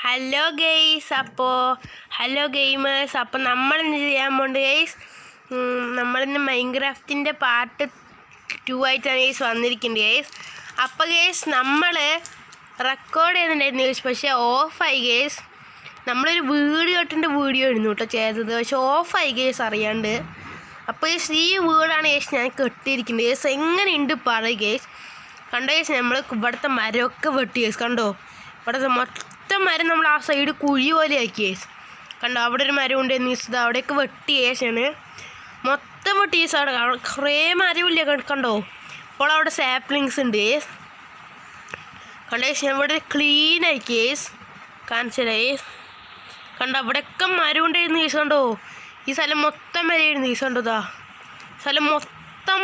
Hello guys, hello gamers. അപ്പോൾ നമ്മളിന്ന് ചെയ്യാൻ പോകുന്നത് ഗെയ്സ്, നമ്മളിന്ന് മൈൻക്രാഫ്റ്റിൻ്റെ പാർട്ട് 2 ആയിട്ടാണ് ഗെയ്സ് വന്നിരിക്കുന്നത് ഗെയ്സ്. അപ്പോൾ ഗെയ്സ് നമ്മൾ റെക്കോർഡ് ചെയ്യുന്നുണ്ടായിരുന്നു ഗെയ്സ്, പക്ഷേ ഓഫായി ഗെയ്സ്. നമ്മളൊരു വീഡിയോ ആയിരുന്നു കേട്ടോ ചെയ്തത്, പക്ഷെ ഓഫായി ഗെയ്സ് അറിയാണ്ട്. അപ്പോൾ ഗെയ്സ് ഈ വീടാണ് ഗെയ്സ് ഞാൻ കെട്ടിയിരിക്കുന്നത് ഗെയ്സ്. എങ്ങനെയുണ്ട് പറയും ഗെയ്സ്. കണ്ടോ ഗെയ്സ്, നമ്മൾ ഇവിടുത്തെ മരമൊക്കെ വെട്ടി ഗെയ്സ്. കണ്ടോ ഇവിടുത്തെ മൊത്തം മരം നമ്മൾ ആ സൈഡ് കുഴി പോലെ ആക്കി ഗെയ്സ്. കണ്ടോ അവിടെ ഒരു മരം ഉണ്ട് നീസ്, അവിടെയൊക്കെ വെട്ടി ഗെയ്സാണ്, മൊത്തം വെട്ടി ഗെയ്സ്. അവിടെ കുറേ മരമില്ല കണ്ടോ. ഇപ്പോൾ അവിടെ സാപ്ലിങ്സ് ഉണ്ട് ഗെയ്സ്. കണ്ടോ ഗെയ്സ്, ഞാൻ ഇവിടെ ക്ലീൻ ആക്കി ഗെയ്സ്, കാണിച്ചല്ലേ ഗെയ്സ്. കണ്ടോ അവിടെയൊക്കെ മരം ഉണ്ടായിരുന്നു ഗെയ്സ്. കണ്ടോ ഈ സ്ഥലം മൊത്തം മരമായിരുന്നു ഗെയ്സ്. കണ്ടോ ഇതാ സ്ഥലം മൊത്തം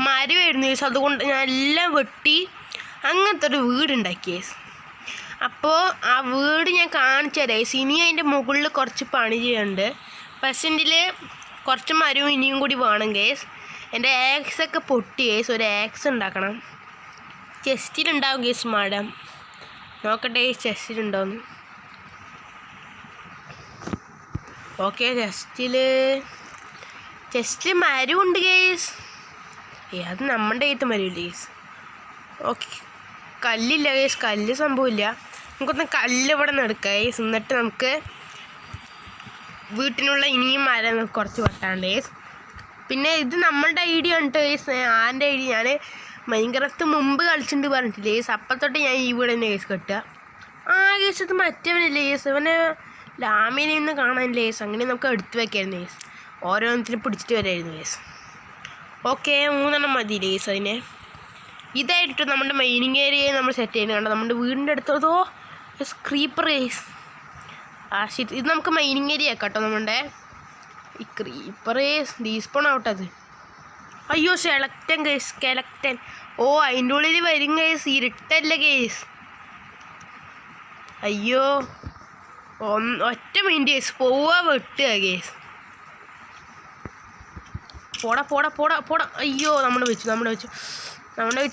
മരമായിരുന്നു ഗെയ്സ്. അതുകൊണ്ട് ഞാൻ എല്ലാം വെട്ടി അങ്ങനത്തെ ഒരു വീടുണ്ടാക്കി ഗെയ്സ്. അപ്പോൾ ആ വീട് ഞാൻ കാണിച്ചു തരാം ഗെയ്സ്. ഇനി അതിൻ്റെ മുകളിൽ കുറച്ച് പണി ചെയ്യാനുണ്ട്. പക്ഷെങ്കിൽ കുറച്ച് മരവും ഇനിയും കൂടി വേണം ഗെയ്സ്. എൻ്റെ ആക്സൊക്കെ പൊട്ടി ഗെയ്സ്, ഒരു ആക്സ് ഉണ്ടാക്കണം. ചെസ്റ്റിലുണ്ടാവും ഗെയ്സ് മരം. നോക്കട്ടെ ഗെയ്സ് ചെസ്റ്റിലുണ്ടോയെന്ന്. ഓക്കെ, ചെസ്റ്റിൽ മരമുണ്ട് ഗെയ്സ്. അത് നമ്മുടെ കയ്യത്ത് മരമില്ല ഗെയ്സ്. ഓക്കെ, കല്ലില്ല ഗെയ്സ്, കല്ല് സംഭവമില്ല. നമുക്കൊന്ന് കല്ല് ഇവിടെ നിന്ന് എടുക്കാം ഗെയ്സ്. എന്നിട്ട് നമുക്ക് വീട്ടിനുള്ള ഇനിയും മരം കുറച്ച് വെട്ടാണ്ട് ഗെയ്സ്. പിന്നെ ഇത് നമ്മളുടെ ഐഡിയ ഉണ്ട് ഗെയ്സ്, ആൻ്റെ ഐഡിയ. ഞാൻ മൈൻക്രാഫ്റ്റ് മുമ്പ് കളിച്ചിട്ടുണ്ട് പറഞ്ഞിട്ടില്ല ഗെയ്സ്. അപ്പം തൊട്ട് ഞാൻ ഈ വീട് തന്നെ ഗെയ്സ് കെട്ടുക. ഗെയ്സ് ഇത് മറ്റവനില്ലേ ഗെയ്സ്, ഇവന് ലാമിനെ ഒന്ന് കാണാനില്ല ഗെയ്സ്. അങ്ങനെ നമുക്ക് എടുത്ത് വെക്കായിരുന്നു ഗെയ്സ്, ഓരോന്നത്തിന് പിടിച്ചിട്ട് വരായിരുന്നു ഗെയ്സ്. ഓക്കെ, 3 മതി ഗെയ്സ്. അതിനെ ഇതായിട്ട് നമ്മുടെ മൈനിങ് ഏരിയ നമ്മൾ സെറ്റ് ചെയ്യുന്നത് കണ്ടോ. നമ്മുടെ വീടിൻ്റെ അടുത്തോ ക്രീപ്പർ ഗെയ്സ്. ശരി, ഇത് നമുക്ക് മൈനിങ് ഏരിയ ആക്കാം കേട്ടോ. നമ്മുടെ ഈ ക്രീപ്പർ ഡീസ്പോൺ ആവട്ടെ അത്. അയ്യോ സെലക്ടൻ ഗെയ്സ്, സ്കെലക്ടൻ. അതിൻ്റെ ഉള്ളിൽ വരും ഗെയ്സ്, ഇരുട്ടല്ല ഗെയ്സ്. അയ്യോ ഒറ്റ മിനിറ്റ് ഗെയ്സ്, പോവാ വെട്ടുക ഗെയ്സ്. പോടാ. അയ്യോ നമ്മൾ വെച്ചു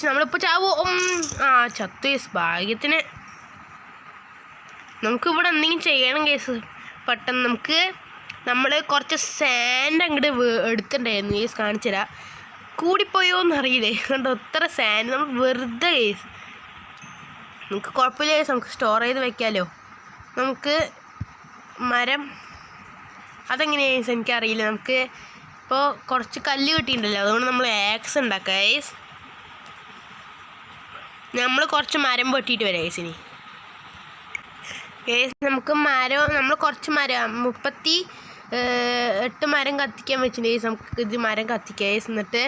നമ്മളിപ്പോൾ ചാവോ. ചത്തു ഗെയ്സ്, ഭാഗ്യത്തിന്. നമുക്കിവിടെ എന്തെങ്കിലും ചെയ്യണം ഗെയ്സ് പെട്ടെന്ന്. നമ്മൾ കുറച്ച് സാൻഡ് അങ്ങോട്ട് എടുത്തിട്ടുണ്ടായിരുന്നു ഗെയ്സ്, കാണിച്ചു തരാം. കൂടിപ്പോയോന്ന് അറിയില്ലേ കണ്ടോ, ഇത്ര സാൻഡ് നമ്മൾ വെറുതെ ഗെയ്സ്. നമുക്ക് കുഴപ്പമില്ല ഗെയ്സ്, നമുക്ക് സ്റ്റോർ ചെയ്ത് വെക്കാമല്ലോ. നമുക്ക് മരം അതെങ്ങനെയാണ് ഗെയ്സ് എനിക്കറിയില്ല. നമുക്ക് ഇപ്പോൾ കുറച്ച് കല്ല് കിട്ടിയിട്ടുണ്ടല്ലോ, അതുകൊണ്ട് നമ്മൾ ആക്സ് ഉണ്ടാക്കാം ഗെയ്സ്. നമ്മൾ കുറച്ച് മരം വെട്ടിയിട്ട് വരാം ഗെയ്സ്. ഇനി ഗെയ്സ് നമ്മൾ കുറച്ച് മരം 38 മരം കത്തിക്കാൻ വെച്ചിട്ടുണ്ട് ഗെയ്സ്. നമുക്ക് ഇത് മരം കത്തിക്കാം ഗെയ്സ്. എന്നിട്ട്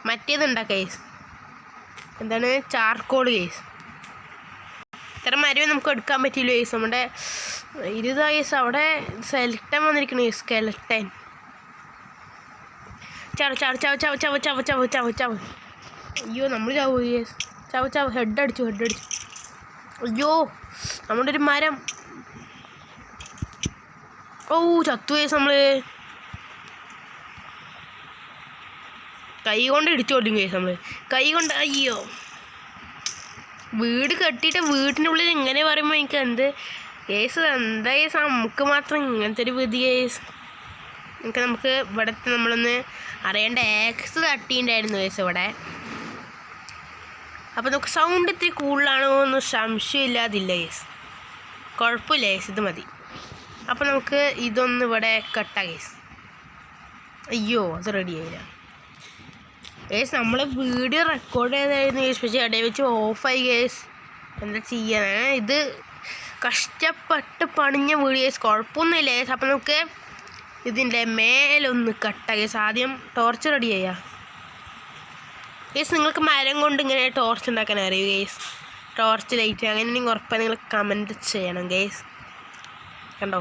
മറ്റേത് ഉണ്ടാക്കാം ഗെയ്സ്. എന്താണ് ചാർക്കോൾ ഗെയ്സ്. ഇത്ര മരമേ നമുക്ക് എടുക്കാൻ പറ്റില്ല ഗെയ്സ്. നമ്മുടെ 20 ഗെയ്സ്. അവിടെ സെലക്ടൻ വന്നിരിക്കുന്നു ഗെയ്സ്, സ്കെലക്ടൻ. ചാവ്. അയ്യോ നമ്മൾ ചാവ് ഗെയ്സ്, ചാവ്. ഹെഡ് അടിച്ചു. അയ്യോ നമ്മുടെ ഒരു മരം. ചത്തു ഗെയ്സ്. നമ്മൾ കൈ കൊണ്ട് ഇടിച്ചു കൊല്ലും ഗെയ്സ്. നമ്മൾ കൈ കൊണ്ട്. അയ്യോ വീട് കെട്ടിയിട്ട് വീട്ടിൻ്റെ ഉള്ളിൽ ഇങ്ങനെ പറയുമ്പോൾ എനിക്ക് എന്ത് ഗെയ്സ്, എന്താ ഗെയ്സ് നമുക്ക് മാത്രം ഇങ്ങനത്തെ ഒരു വിധി ഗെയ്സ്. നമുക്ക് ഇവിടുത്തെ നമ്മളൊന്ന് അറിയേണ്ട ആക്സ് തട്ടിയിട്ടുണ്ടായിരുന്നു ഗെയ്സ് ഇവിടെ. അപ്പോൾ നമുക്ക് സൗണ്ട് ഇത്തിരി കൂടുതലാണോ എന്ന് സംശയമില്ലാതില്ല ഗെയ്സ്. കുഴപ്പമില്ല ഗെയ്സ്, ഇത് മതി. അപ്പോൾ നമുക്ക് ഇതൊന്ന് ഇവിടെ കട്ടാം ഗെയ്സ്. അയ്യോ അത് റെഡി ആയില്ല ഗെയ്സ്. നമ്മൾ വീഡിയോ റെക്കോർഡ് ചെയ്തായിരുന്നു ഗെയ്സ്, പക്ഷേ ഇടയിൽ വെച്ച് ഓഫായി ഗെയ്സ്. എന്താ ചെയ്യാനാണ്, ഇത് കഷ്ടപ്പെട്ട് പണിഞ്ഞ വീഡിയോ ഗെയ്സ്. കുഴപ്പമൊന്നുമില്ല ഗെയ്സ്. അപ്പോൾ നമുക്ക് ഇതിൻ്റെ മേലൊന്ന് കട്ടാം ഗെയ്സ്. ആദ്യം ടോർച്ച് റെഡി ചെയ്യാം ഗെയ്സ്. നിങ്ങൾക്ക് മരം കൊണ്ട് ഇങ്ങനെ ടോർച്ച് ഉണ്ടാക്കാൻ അറിയൂ ഗെയ്സ്, ടോർച്ച് ലൈറ്റ് അങ്ങനെ ഉറപ്പായി നിങ്ങൾ കമൻറ്റ് ചെയ്യണം ഗെയ്സ്. കണ്ടോ.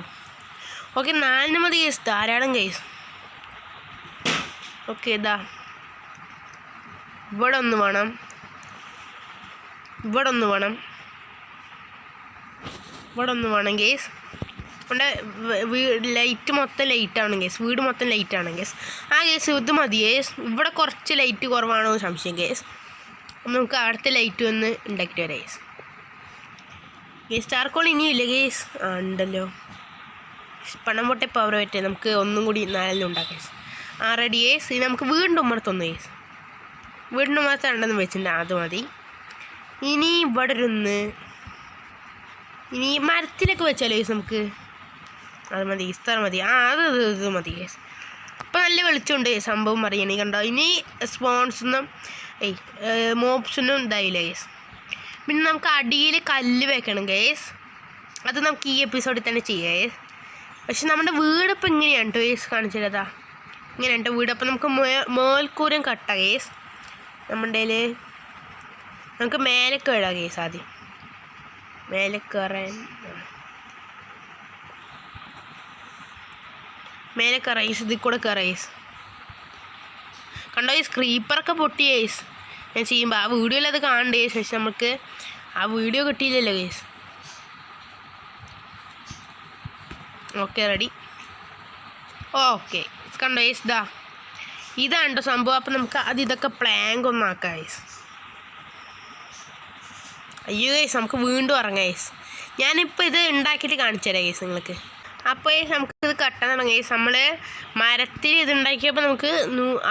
ഓക്കെ, 4 മതി ഗെയ്സ്, ധാരാളം ഗെയ്സ്. ഓക്കെ, ഇതാ ഇവിടെ ഒന്ന് വേണം ഗെയ്സ്. ഇവിടെ ലൈറ്റ് മൊത്തം ലൈറ്റാണ് ഗെയ്സ്, വീട് മൊത്തം ലൈറ്റാണ് ഗെയ്സ്. ഗെയ്സ് ഇത് മതി ഗെയ്സ്. ഇവിടെ കുറച്ച് ലൈറ്റ് കുറവാണോ സംശയം ഗെയ്സ്. നമുക്ക് അടുത്ത ലൈറ്റ് ഒന്ന് ഉണ്ടാക്കിയിട്ട് വരാം ഗെയ്സ്. ഗേസ് ചാർക്കോൾ ഇനിയില്ല ഗേസ്. ഉണ്ടല്ലോ, പണം പൊട്ടെ പവർ പറ്റേ നമുക്ക് ഒന്നും കൂടി 4 ഉണ്ടാക്കാം. Ready guys. ഇനി നമുക്ക് വീണ്ടും ഉമ്മർത്തൊന്ന് ഗേസ്. വീടിൻ്റെ ഉമ്മർത്ത് ഉണ്ടെന്ന് വെച്ചിട്ടുണ്ട്, അത് മതി. ഇനി ഇവിടെ ഇരുന്ന് ഇനി മരത്തിലൊക്കെ വെച്ചാലോ ഗേസ് നമുക്ക്. അത് മതി, ഇസ്താർ മതി. ഇത് മതി ഗേസ്. ഇപ്പം നല്ല വെളിച്ചമുണ്ട് സംഭവം അറിയണേ കണ്ടോ. ഇനി സ്പോൺസൊന്നും മോബ്സൊന്നും ഉണ്ടായില്ല ഗേസ്. പിന്നെ നമുക്ക് അടിയിൽ കല്ല് വെക്കണം ഗേസ്. അത് നമുക്ക് ഈ എപ്പിസോഡിൽ തന്നെ ചെയ്യാം ഗേസ്. പക്ഷെ നമ്മുടെ വീട് ഇപ്പം ഇങ്ങനെയാണ് കേട്ടോ ഗേസ്. കാണിച്ചില്ലതാ ഇങ്ങനെയാണ് കേട്ടോ വീട്. അപ്പം നമുക്ക് മേൽക്കൂരം കട്ടാം ഗേസ്. നമ്മുടെ നമുക്ക് മേലെ കയറാം ഗേസ്. ആദ്യം മേലെ കയറാൻ മേലെ കയറേസ്. ഇതിൽ കൂടെ കയറേസ്. കണ്ടോ ഗേസ്, ക്രീപ്പറൊക്കെ പൊട്ടി ഗേസ് ഞാൻ ചെയ്യുമ്പോൾ. ആ വീഡിയോയിൽ അത് കാണണ്ടേ ഗേസ്. പക്ഷെ നമുക്ക് ആ വീഡിയോ കിട്ടിയില്ലല്ലോ ഗേസ്. Okay ready. ഓക്കെ കണ്ടോ ഗേസ്, ഇതാണ് കേട്ടോ സംഭവം. അപ്പം നമുക്ക് ഇതൊക്കെ പ്ലാങ്ക് ഒന്നാക്കാം ഗേസ്. അയ്യോ ഗേസ്, നമുക്ക് വീണ്ടും ഇറങ്ങാം ഗേസ്. ഞാനിപ്പോൾ ഇത് ഉണ്ടാക്കിയിട്ട് കാണിച്ചു തരാം ഗേസ് നിങ്ങൾക്ക്. അപ്പോൾ നമുക്കിത് കട്ടാൻ തുടങ്ങി ഗേസ്. നമ്മൾ മരത്തിൽ ഇത് ഉണ്ടാക്കിയപ്പോൾ നമുക്ക്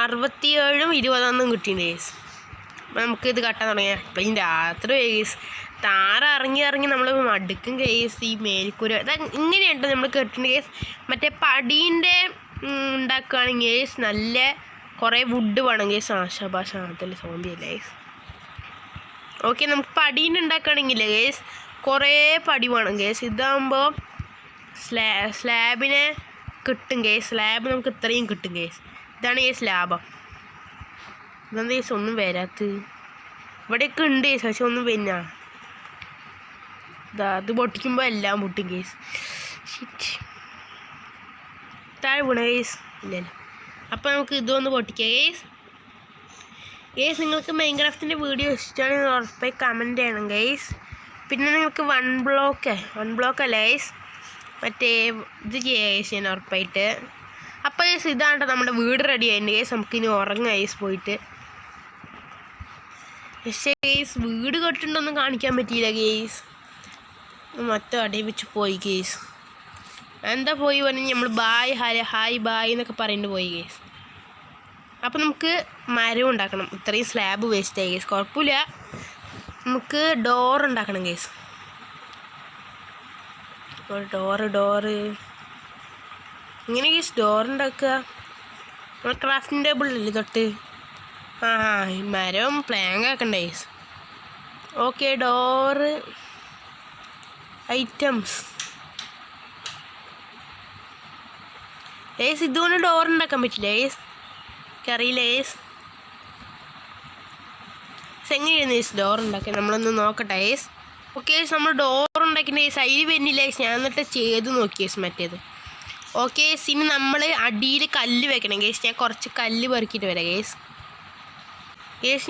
67 20 കിട്ടിയിട്ടുണ്ട് ഗേസ്. അപ്പോൾ നമുക്കിത് കട്ടാൻ തുടങ്ങി. അപ്പം ഈ രാത്രി ഗേസ് താറ ഇറങ്ങി നമ്മൾ മടുക്കും ഗേസ്. ഈ മേൽക്കൂര ഇങ്ങനെയുണ്ട് നമ്മൾ കെട്ടുന്നത് ഗേസ്. മറ്റേ പടീൻ്റെ ഉണ്ടാക്കുകയാണെങ്കിൽ ഗേസ് നല്ല കുറേ വുഡ് വേണം ഗേസ്. ആശാഭാഷ അതിൽ സോമ്പിയല്ല ഗേസ്. ഓക്കെ, നമുക്ക് പടീൻ്റെ ഉണ്ടാക്കുകയാണെങ്കിൽ ഗേസ് കുറേ പടി വേണം ഗേസ്. ഇതാകുമ്പോൾ സ്ലാബിനെ കിട്ടും ഗേസ്. സ്ലാബ് നമുക്ക് ഇത്രയും കിട്ടും ഗേസ്. ഇതാണ് ഗേസ് ലാഭം. ഇതെന്താ ഗേസ് ഒന്നും വരാത്ത? ഇവിടെയൊക്കെ ഉണ്ട് ഗേസ്, പക്ഷെ ഒന്നും പിന്നെ അത് പൊട്ടിക്കുമ്പോൾ എല്ലാം പൊട്ടും ഗേസ്. താഴെ വീണ ഗേസ് ഇല്ലല്ലോ. അപ്പോൾ നമുക്ക് ഇതൊന്ന് പൊട്ടിക്കാം ഗേസ്. നിങ്ങൾക്ക് മൈൻക്രാഫ്റ്റിൻ്റെ വീഡിയോ ഇഷ്ടമാണെങ്കിൽ ഉറപ്പായി കമൻറ്റ് ചെയ്യണം ഗേസ്. പിന്നെ നിങ്ങൾക്ക് വൺ ബ്ലോക്ക് അല്ല ഗേസ്, മറ്റേ ഇത് ചെയ്യാം ഗേസ് ഞാൻ ഉറപ്പായിട്ട്. അപ്പോൾ ഗേസ് ഇതാണ് നമ്മുടെ വീട് റെഡി ആയിട്ടുണ്ട് ഗേസ്. നമുക്കിനി ഉറങ്ങാം ഗേസ് പോയിട്ട്. പക്ഷേ ഗേസ് വീട് കെട്ടുണ്ടൊന്നും കാണിക്കാൻ പറ്റിയില്ല ഗേസ്. മൊത്തം അടയിൽ വെച്ച് പോയി ഗേസ്. എന്താ പോയി പറഞ്ഞാൽ നമ്മൾ ഹായ് ബായ് എന്നൊക്കെ പറഞ്ഞിട്ട് പോയി ഗേസ്. അപ്പം നമുക്ക് മരം ഉണ്ടാക്കണം. ഇത്രയും സ്ലാബ് വേസ്റ്റ് ആയി ഗേസ്. കുഴപ്പമില്ല, നമുക്ക് ഡോർ ഉണ്ടാക്കണം ഗേസ്. ഡോറ് ഇങ്ങനെ ഗേസ് ഡോർ ഉണ്ടാക്കുക. നമ്മൾ ക്രാഫ്റ്റിംഗ് ടേബിൾ അല്ലേ തൊട്ട്. മരം പ്ലാങ്ക് ആക്കണ്ടേ guys. Okay, door items guys. ഇതുകൊണ്ട് ഡോർ ഉണ്ടാക്കാൻ പറ്റില്ല ഗേസ്. അറിയില്ല ഗേസ് എങ്ങനെയാണ് ഗേസ് ഡോർ ഉണ്ടാക്കി. നമ്മളൊന്ന് നോക്കട്ടെ ഗേസ്. ഓക്കെ ഗേസ്, നമ്മൾ ഡോർ ഉണ്ടാക്കിയിട്ട് ഗേസ് അതിൽ വരുന്നില്ല ഗേസ്. ഞാൻ എന്നിട്ട് ചെയ്ത് നോക്കി ഗേസ് മറ്റേത്. ഓക്കെ ഗേസ്, ഇനി നമ്മൾ അടിയിൽ കല്ല് വെക്കണം ഗേസ്. ഞാൻ കുറച്ച് കല്ല് പെറുക്കിയിട്ട് വരാം ഗേസ്.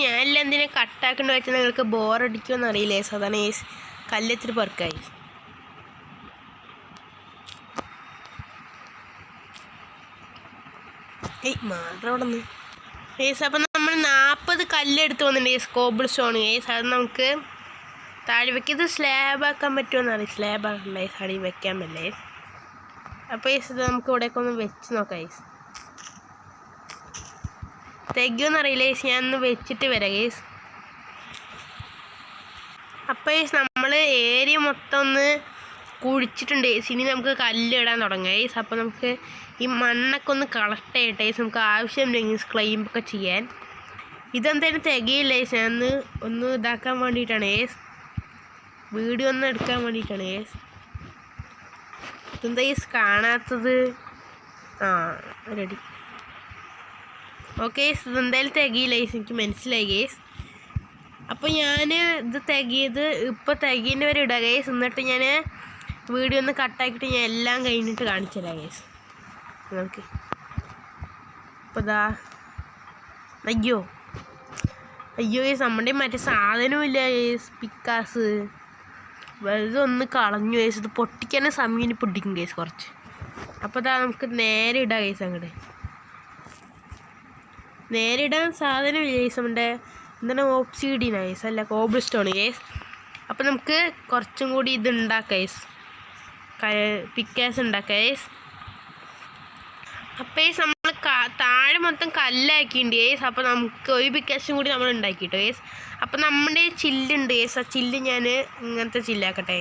ഞാനെല്ലാം എന്തിനാ കട്ടാക്കേണ്ടി വെച്ചാൽ നിങ്ങൾക്ക് ബോറടിക്കുമെന്ന് അറിയില്ല ഗേസ്. അതാണ് ഗേസ് കല്ലെത്തിരി പെറുക്കാം ഗേസ്. മാത്രം അവിടെ നിന്ന് ഗേസ്. അപ്പം നമ്മൾ 40 കല്ലെടുത്ത് വന്നിട്ടുണ്ട് ഗേസ്. Cobble stone guys. അത് നമുക്ക് താഴെ വെക്കാം. ഇത് സ്ലാബ് ആക്കാൻ പറ്റുമെന്ന് അറിയാം. സ്ലാബ് ആക്കണ്ട ഗേസ്, അടി വെക്കാൻ പറ്റില്ല ഗേസ്. അപ്പോൾ ഗേസ് ഇത് നമുക്ക് ഇവിടെയൊക്കെ ഒന്ന് വെച്ച് നോക്കാം ഗേസ്. തികയൊന്നും അറിയില്ല ഗേസ്. ഞാൻ ഒന്ന് വെച്ചിട്ട് വരാം ഗേസ്. അപ്പോൾ ഗേസ് നമ്മൾ ഏരിയ മൊത്തം ഒന്ന് കുഴിച്ചിട്ടുണ്ട് ഗേസ്. ഇനി നമുക്ക് കല്ലിടാൻ തുടങ്ങാം ഗേസ്. അപ്പോൾ നമുക്ക് ഈ മണ്ണൊക്കെ ഒന്ന് കളക്ട് ചെയ്യട്ടെ ഗേസ്. നമുക്ക് ആവശ്യമുണ്ടെങ്കിൽ ക്ലെയിമൊക്കെ ചെയ്യാൻ. ഇതെന്തായാലും തികയില്ല ഗേസ്. ഞാൻ ഒന്ന് ഇതാക്കാൻ വേണ്ടിയിട്ടാണ് ഗേസ്. വീഡിയോ ഒന്ന് എടുക്കാൻ വേണ്ടിയിട്ടാണ് ഗേസ്. ഇതെന്താ ഗേസ് കാണാത്തത്? റെഡി. ഓക്കെ ഗേസ്, ഇതെന്തായാലും തികയില്ല ഗേസ്. എനിക്ക് മനസ്സിലായി ഗേസ്. അപ്പോൾ ഞാൻ ഇത് തികയത് ഇപ്പോൾ തികേൻ്റെ വരെ ഇടാം ഗേസ്. എന്നിട്ട് ഞാൻ വീഡിയോ ഒന്ന് കട്ടാക്കിയിട്ട് ഞാൻ എല്ലാം കഴിഞ്ഞിട്ട് കാണിച്ചു തരാം ഗേസ് നിങ്ങൾക്ക്. അപ്പോൾ അയ്യോ ഗേസ്, നമ്മുടെ മറ്റേ സാധനമില്ല ഗേസ്. പിക്കാസ് വെറുതെ ഒന്ന് കളഞ്ഞു ഗേസ്. ഇത് പൊട്ടിക്കാനും സമയം പൊട്ടിക്കും ഗേസ് കുറച്ച്. അപ്പോൾ നമുക്ക് നേരെ ഇടാം ഗേസ്. അങ്ങോട്ട് നേരെ ഇടാൻ സാധനമില്ല ഗേസ്. നമ്മുടെ എന്താണ് ഓപ്സിഡിയൻ ഗേസ്, അല്ല കോബിൾ സ്റ്റോൺ ഗേസ്. അപ്പോൾ നമുക്ക് കുറച്ചും കൂടി ഇത് ഉണ്ടാക്കാം പിക്കേഴ്സ് ഉണ്ടാക്കാം. അപ്പോൾ നമ്മൾ താഴെ മൊത്തം കല്ലാക്കിയിട്ടുണ്ട് അപ്പോൾ നമുക്ക് ഒരു പിക്കേഴ്സും കൂടി നമ്മൾ ഉണ്ടാക്കിയിട്ട് അപ്പോൾ നമ്മുടെ ചില്ലുണ്ട് ആ ചില്ല് ഞാൻ ഇങ്ങനത്തെ ചില്ലാക്കട്ടെ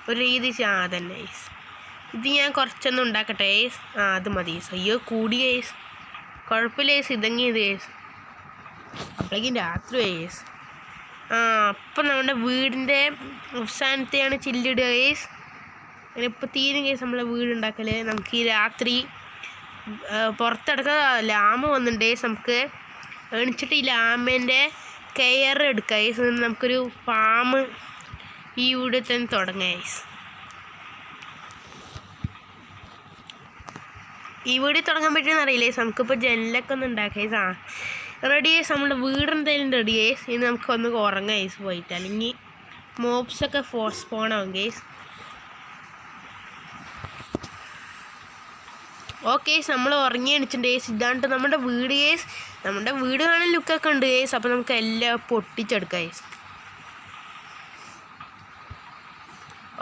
ഒരു രീതി തന്നെ ഇത് ഞാൻ കുറച്ചൊന്നും ഉണ്ടാക്കട്ടെ അത് മതി അയ്യോ കൂടി കുഴപ്പമില്ല ഇതെങ്കിൽ അപ്പോഴേക്കും രാത്രി അപ്പം നമ്മുടെ വീടിൻ്റെ അവസാനത്തെയാണ് ചില്ലിടുക അങ്ങനെ ഇപ്പോൾ തീരും നമ്മളെ വീടുണ്ടാക്കൽ. നമുക്ക് ഈ രാത്രി പുറത്തെടുക്കുക ലാമ വന്നിട്ടുണ്ട് നമുക്ക് എണിച്ചിട്ട് ഈ ലാമേൻ്റെ കെയർ എടുക്കുക നമുക്കൊരു ഫാം ഈ വീട് തന്നെ തുടങ്ങാം. ഈ വീട് തുടങ്ങാൻ പറ്റുമെന്ന് അറിയില്ലേ നമുക്കിപ്പോൾ ജനലൊക്കെ ഒന്ന് ഉണ്ടാക്കാം റെഡി നമ്മുടെ വീട് എന്തായാലും റെഡി ഇനി നമുക്കൊന്ന് ഉറങ്ങാം പോയിട്ട് അല്ലെങ്കിൽ മോബ്സൊക്കെ സ്പോണാവും ഓക്കെ നമ്മൾ ഉറങ്ങി എണിച്ചിട്ടുണ്ട് ഇതാണ്ട് നമ്മുടെ വീട് നമ്മുടെ വീട് കാണാൻ ലുക്കൊക്കെ ഉണ്ട് അപ്പോൾ നമുക്ക് എല്ലാം പൊട്ടിച്ചെടുക്കാം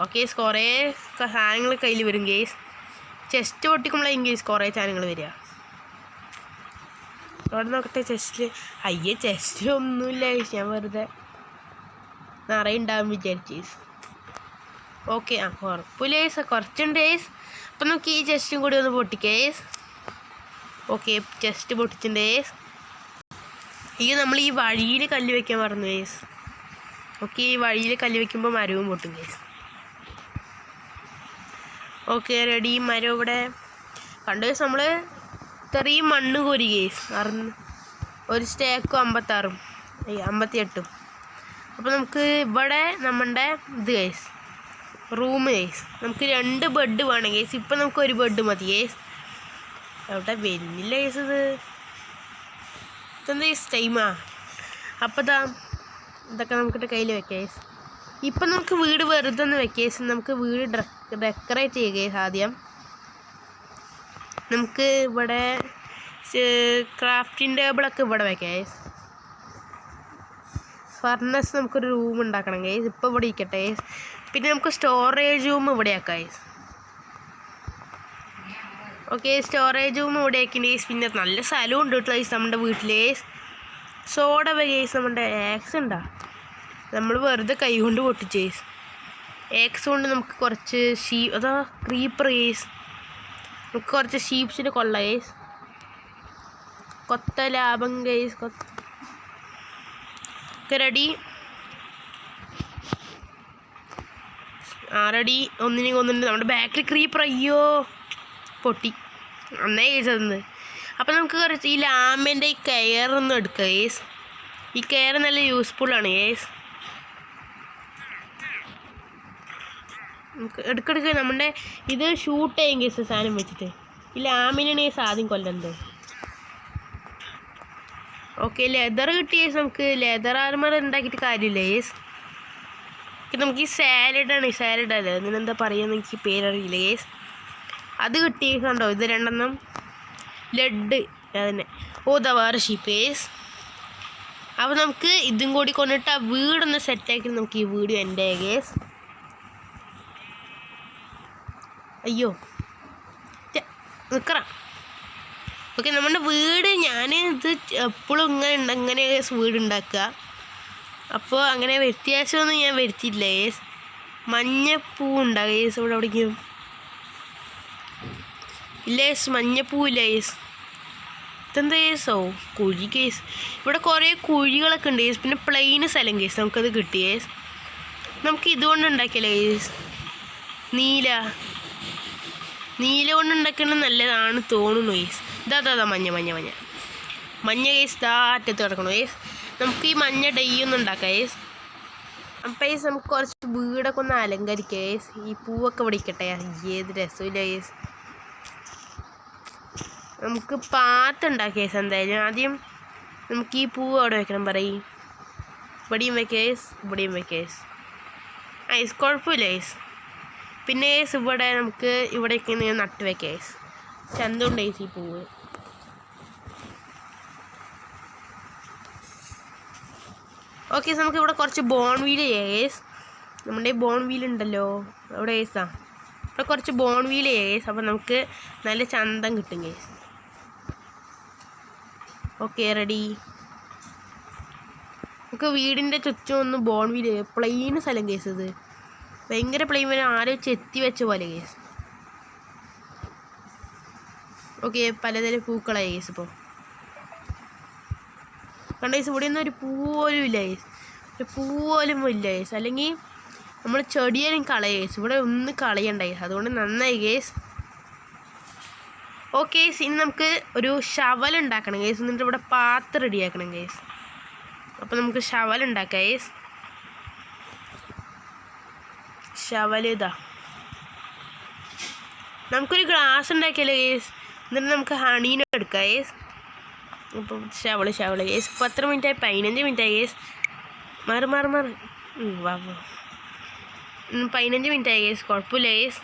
ഓക്കെ കുറേ സാധനങ്ങൾ കയ്യിൽ വരും ചെസ്റ്റ് പൊട്ടിക്കുമ്പോഴാണ് കുറേ സാധനങ്ങൾ വരിക. അവിടെ നോക്കട്ടെ ചെസ്റ്റിൽ ചെസ്റ്റിലൊന്നുമില്ല ഞാൻ വെറുതെ നിറയെ ഉണ്ടാവും വിചാരിച്ചു. ഓക്കെ കുഴപ്പമില്ല കുറച്ചുണ്ട് അപ്പം നമുക്ക് ഈ ചെസ്റ്റും കൂടി ഒന്ന് പൊട്ടിക്കാം. ഓക്കെ ചെസ്റ്റ് പൊട്ടിച്ചിട്ടുണ്ട്. നമ്മൾ ഈ വഴിയിൽ കല്ല് വയ്ക്കാൻ മറന്നു ഓക്കെ ഈ വഴിയിൽ കല്ല് വയ്ക്കുമ്പോൾ മരവും പൊട്ടും ഓക്കെ റെഡി മരം ഇവിടെ കണ്ടു നമ്മൾ ഇത്രയും മണ്ണ് കോരി ഒരു സ്റ്റേക്കും 58 അപ്പോൾ നമുക്ക് ഇവിടെ നമ്മുടെ ഇത് റൂം നമുക്ക് 2 ബെഡ് വേണം ഇപ്പം നമുക്ക് ഒരു ബെഡ് മതി എവിടെ വലിയ ഇതെന്താ ടൈമാ അപ്പോൾ ഇതൊക്കെ നമുക്കിട്ട് കയ്യിൽ വെക്കാം. ഇപ്പം നമുക്ക് വീട് വെറുതെ ഒന്ന് വെക്കാം. നമുക്ക് വീട് ഡെക്കറേറ്റ് ചെയ്യുക ആദ്യം. നമുക്ക് ഇവിടെ ക്രാഫ്റ്റിംഗ് ടേബിളൊക്കെ ഇവിടെ വെക്കാം. ഫർണസ് നമുക്കൊരു റൂം ഉണ്ടാക്കണം ഇപ്പോൾ ഇവിടെ ഇരിക്കട്ടെ. പിന്നെ നമുക്ക് സ്റ്റോറേജ് റൂം ഇവിടെ ആക്കാം. ഓക്കെ സ്റ്റോറേജ് റൂം ഇവിടെ ആക്കിയിട്ട് പിന്നെ നല്ല സ്ഥലം ഉണ്ട് കേട്ടോ നമ്മുടെ വീട്ടിൽ. സോഡ നമ്മുടെ ആക്സ് നമ്മൾ വെറുതെ കൈ കൊണ്ട് പൊട്ടിച്ച് ആക്സ് കൊണ്ട് നമുക്ക് കുറച്ച് ക്രീപ്പർ നമുക്ക് കുറച്ച് ഷീപ്സിന് കൊള്ള കൊത്ത ലാഭം റെഡി റെഡി ഒന്നിനും കൊന്നുണ്ട് നമ്മുടെ ബാക്കിൽ ക്രീപ്പർ അയ്യോ പൊട്ടി നന്നായി തന്ന്. അപ്പം നമുക്ക് കുറച്ച് ഈ ലാമ്പിൻ്റെ ഈ കെയറൊന്നും എടുക്കുക ഈ കെയർ നല്ല യൂസ്ഫുള്ളാണ് നമുക്ക് എടുക്കെടുക്കുക നമ്മുടെ ഇത് ഷൂട്ട് ചെയ്യും സാധനം വെച്ചിട്ട് ഈ ലാമിനാണ് ആദ്യം കൊല്ലുന്നത്. ഓക്കെ ലെതർ കിട്ടിയ നമുക്ക് ലെതർ ആർമർ ഉണ്ടാക്കിയിട്ട് കാര്യമില്ല നമുക്ക് ഈ സാലഡ് അല്ലേ അതിനെന്താ പറയുക എനിക്ക് പേരറിയില്ല അത് കിട്ടിയിട്ടുണ്ടോ ഇത് 2 ലെഡ് അതന്നെ വേറെ ഷീപ്പ് അപ്പോൾ നമുക്ക് ഇതും കൂടി കൊണ്ടിട്ട് ആ വീടൊന്ന് സെറ്റാക്കി നമുക്ക് ഈ വീഡിയോ എൻ്റെ അയ്യോ നിൽക്കറ ഓക്കെ നമ്മുടെ വീട് ഞാൻ ഇത് എപ്പോഴും ഇങ്ങനെ വീട് ഉണ്ടാക്കുക അപ്പോൾ അങ്ങനെ വ്യത്യാസമൊന്നും ഞാൻ വരുത്തിയില്ല മഞ്ഞപ്പൂ ഉണ്ടാകും ഇവിടെ എവിടേക്കും ഇല്ല മഞ്ഞപ്പൂവില്ല ഇതെന്താ കുഴി ഇവിടെ കുറേ കുഴികളൊക്കെ ഉണ്ട് പിന്നെ പ്ലെയിൻ സ്ഥലം നമുക്കത് കിട്ടി നമുക്ക് ഇതുകൊണ്ട് ഉണ്ടാക്കിയല്ലേ നീല കൊണ്ട് ഉണ്ടാക്കുന്നത് നല്ലതാണ് തോന്നുന്നു ഇതാ മഞ്ഞ അറ്റത്ത് കിടക്കണു നമുക്ക് ഈ മഞ്ഞ ഡൈയൊന്നും ഉണ്ടാക്കാം അപ്പം നമുക്ക് കുറച്ച് വീടൊക്കെ ഒന്ന് അലങ്കരിക്കാം ഈ പൂവൊക്കെ പിടിക്കട്ടെ ഏത് രസമില്ല നമുക്ക് പാത്തുണ്ടാക്കിയ എന്തായാലും ആദ്യം നമുക്ക് ഈ പൂവ് അവിടെ വെക്കണം പറയും ഇവിടെയും വെക്കേസ് കുഴപ്പമില്ല പിന്നെ ഇവിടെ നമുക്ക് ഇവിടേക്ക് നട്ട് വെക്കാം ചന്തമുണ്ട് ഈ പൂവ് ഓക്കെ നമുക്ക് ഇവിടെ കുറച്ച് ബോൺ വീൽ കേസ്. നമ്മുടെ ബോൺ വീൽ ഉണ്ടല്ലോ അവിടെ കേസാ. ഇവിടെ കുറച്ച് ബോൺ വീൽ കേസ്. അപ്പോൾ നമുക്ക് നല്ല ചന്തം കിട്ടും കേസ്. Okay ready. നമുക്ക് വീടിൻ്റെ ചുറ്റും ഒന്ന് ബോൺ വീൽ പ്ലെയിൻ സ്ഥലം കേസ്. ഇത് ഭയങ്കര പ്ലെയിൻ വരെ ആരും ചെത്തി വെച്ച പോലെ കേസ്. ഓക്കെ പലതരം പൂക്കളായി കേസ്. ഇപ്പോൾ കണ്ട കേസ് ഇവിടെ ഒന്നും ഒരു പൂ പോലും ഇല്ല കേസ്. ഒരു പൂ പോലും ഇല്ല കേസ്. അല്ലെങ്കിൽ നമ്മൾ ചെടിയേലും കളയ കേസ്. ഇവിടെ ഒന്ന് കളയണ്ട കേസ്. അതുകൊണ്ട് നന്നായി കേസ്. ഓക്കെ ഇനി നമുക്ക് ഒരു ഷവൽ ഉണ്ടാക്കണം കേസ്. എന്നിട്ട് ഇവിടെ പാത്ത് റെഡിയാക്കണം കേസ്. അപ്പോൾ നമുക്ക് ഷവൽ ഉണ്ടാക്കാം കേസ്. ഷവൽ ഇതാ. നമുക്കൊരു ഗ്ലാസ് ഉണ്ടാക്കിയല്ലോ കേസ്. എന്നിട്ട് നമുക്ക് ഹണീനെ എടുക്കാം കേസ്. അപ്പോൾ ഷവൾ കേസ്. ഇപ്പോൾ എത്ര മിനിറ്റായി? 15 മിനിറ്റായി കേസ്. മാറി വാ 15 മിനിറ്റായി കേസ്. കുഴപ്പമില്ല കേസ്.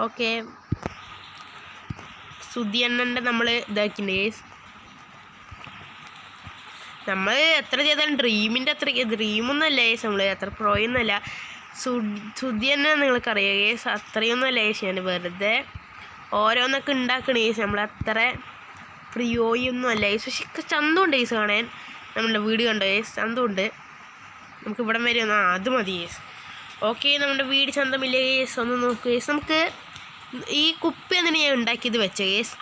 ഓക്കെ സുധിയണ്ണൻ്റെ നമ്മൾ ഇതാക്കിണ്ട് കേസ്. നമ്മൾ എത്ര ചെയ്താലും ഡ്രീമിൻ്റെ അത്ര ഡ്രീമൊന്നുമല്ല കേസ്. നമ്മൾ അത്ര പ്രോയൊന്നുമല്ല. സുധിയണ്ണ നിങ്ങൾക്കറിയാം കേസ്. അത്രയൊന്നുമല്ല കേസ്. ഞാൻ വെറുതെ ഓരോന്നൊക്കെ ഉണ്ടാക്കണ കേസ്. നമ്മളത്ര പ്രിയോയൊന്നും അല്ല കേസ്. പക്ഷെ ചന്തമുണ്ട് കേസ് കാണാൻ. നമ്മളുടെ വീട് കണ്ടോ കേസ്. ചന്തമുണ്ട്. നമുക്ക് ഇവിടം വരെ ഒന്ന് അത് മതി കേസ്. ഓക്കെ നമ്മുടെ വീട് ചന്തമില്ല കേസ്. ഒന്ന് നോക്കുക കേസ്. നമുക്ക് ഈ കുപ്പി എന്തിനാണ് ഞാൻ ഉണ്ടാക്കിയത് വെച്ച കേസ്.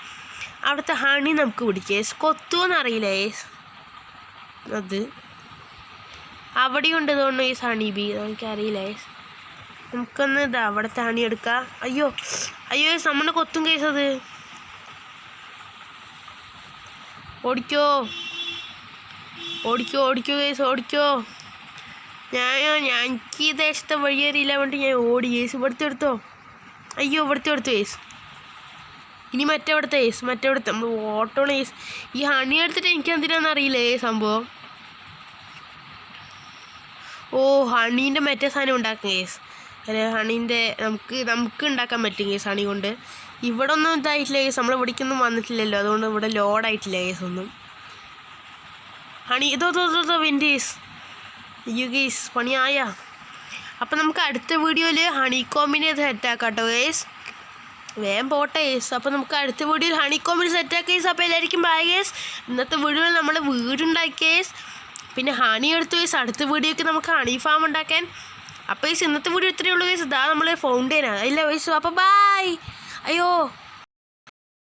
അവിടുത്തെ ഹണി നമുക്ക് പിടിക്കുക കേസ്. കൊത്തുവെന്ന് അറിയില്ല കേസ്. അത് അവിടെയുണ്ട് തോന്നുന്നു കേസ് ഹണി ബി. എനിക്കറിയില്ല കേസ്. നമുക്കൊന്ന് ഇതാ അവിടുത്തെ ഹണി എടുക്കാം. അയ്യോ കേസ് നമ്മളെ കൊത്തും കേസ്. അത് ഓടിക്കോ കേസ്. ഓടിക്കോ. എനിക്ക് ഈ ദേശത്തെ വഴിയേറിയില്ല വേണ്ടി ഞാൻ ഓടി കേസ്. ഇവിടുത്തെ എടുത്തോ. അയ്യോ ഇവിടുത്തെ എടുത്തു കേസ്. ഇനി മറ്റവിടുത്തെ കേസ്. മറ്റവിടുത്തെ നമ്മൾ ഓട്ടോണ് കേസ്. ഈ ഹണി എടുത്തിട്ട് എനിക്ക് എന്തിനാണെന്ന് അറിയില്ല ഈ സംഭവം. ഓ ഹണീൻ്റെ മറ്റേ സാധനം ഉണ്ടാക്കും കേസ്. അല്ലെ ഹണീൻ്റെ നമുക്ക് ഉണ്ടാക്കാൻ പറ്റും കേസ് ഹണി കൊണ്ട്. ഇവിടെ ഒന്നും ഇതായിട്ടില്ല കേസ്. നമ്മൾ ഇവിടേക്കൊന്നും വന്നിട്ടില്ലല്ലോ. അതുകൊണ്ട് ഇവിടെ ലോഡായിട്ടില്ല കേസ് ഒന്നും. ഹണി ഇതോ വെൻ്റെ കേസ്. അയ്യോ കേസ് പണിയായ. അപ്പം നമുക്ക് അടുത്ത വീഡിയോയിൽ ഹണി കോമ്പിനെ സെറ്റാക്കാം കേട്ടോ കേസ്. വേഗം പോട്ടെ കേസ്. അപ്പോൾ നമുക്ക് അടുത്ത വീഡിയോയിൽ ഹണി കോമ്പിന് സെറ്റാക്കാം കേസ്. അപ്പോൾ എല്ലാവർക്കും ബൈ കേസ്. ഇന്നത്തെ വീഡിയോയിൽ നമ്മൾ വീടുണ്ടാക്കി കേസ്. പിന്നെ ഹണി എടുത്തു കേസ്. അടുത്ത വീഡിയോയ്ക്ക് നമുക്ക് ഹണി ഫാം ഉണ്ടാക്കാൻ. അപ്പോൾ കേസ് ഇന്നത്തെ വീഡിയോ ഇത്രയേ ഉള്ളൂ കേസ്. ഇതാ നമ്മൾ ഫൗണ്ടൈനാണ് ഇല്ല കേസ്. അപ്പോൾ ബൈ. അയ്യോ